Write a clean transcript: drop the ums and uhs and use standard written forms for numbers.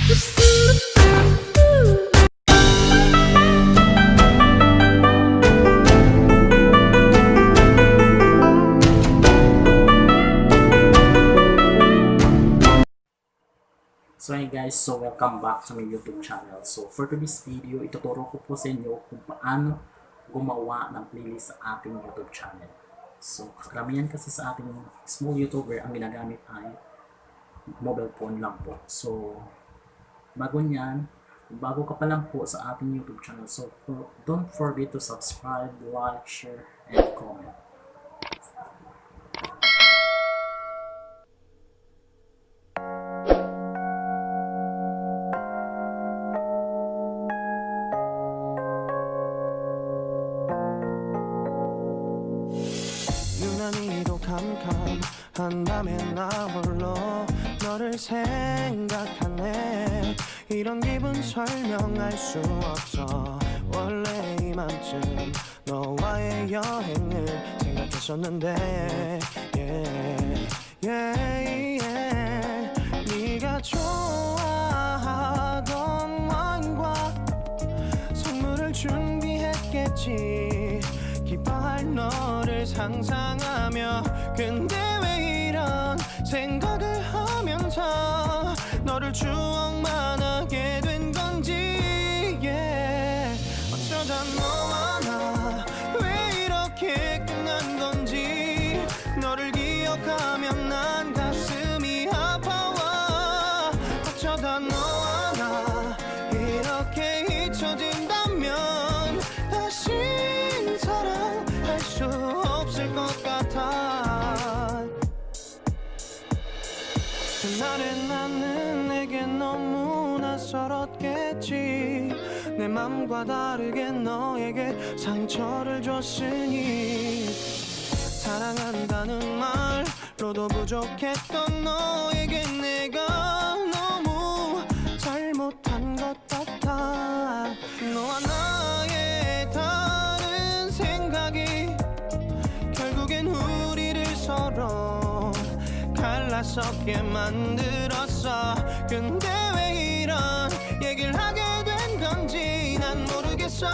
So hey guys, so welcome back sa my YouTube channel. So for today's video, ituturo ko po sa inyo kung paano gumawa ng playlist sa ating YouTube channel. So karamihan kasi sa ating small YouTuber, ang ginagamit ay mobile phone lang po. So bago ka pa lang po sa ating YouTube channel, so don't forget to subscribe, like, share, and comment. 유난히도 캄캄한 밤에 나 홀로 너를 생각하네. 이런 기분 설명할 수 없어. 원래 이맘쯤 너와의 여행을 생각했었는데 네가 좋아하던 와인과 선물을 준비했겠지. 기뻐할 너를 상상하며, 근데 왜 이런 생각을 하면서 너를 추억만 하게 된 건지. 어쩌다 너와 나 왜 이렇게 끝난 건지. 너를 기억하면 난 가슴이 아파와. 어쩌다 너와 나 이렇게 잊혀진다면 다시 사랑할 수 없을 것 같아. 그날의 나는 내게 너무 낯설었겠지. 내 맘과 다르게 너에게 상처를 줬으니. 사랑한다는 말로도 부족했던 너에게 내가 너무 잘못한 것 같아. 너와 나의 다른 생각이 결국엔 우리를 서로 갈라서게 만들었어. 근데 왜 이런 얘기를 하게 된 건지 난 모르겠어.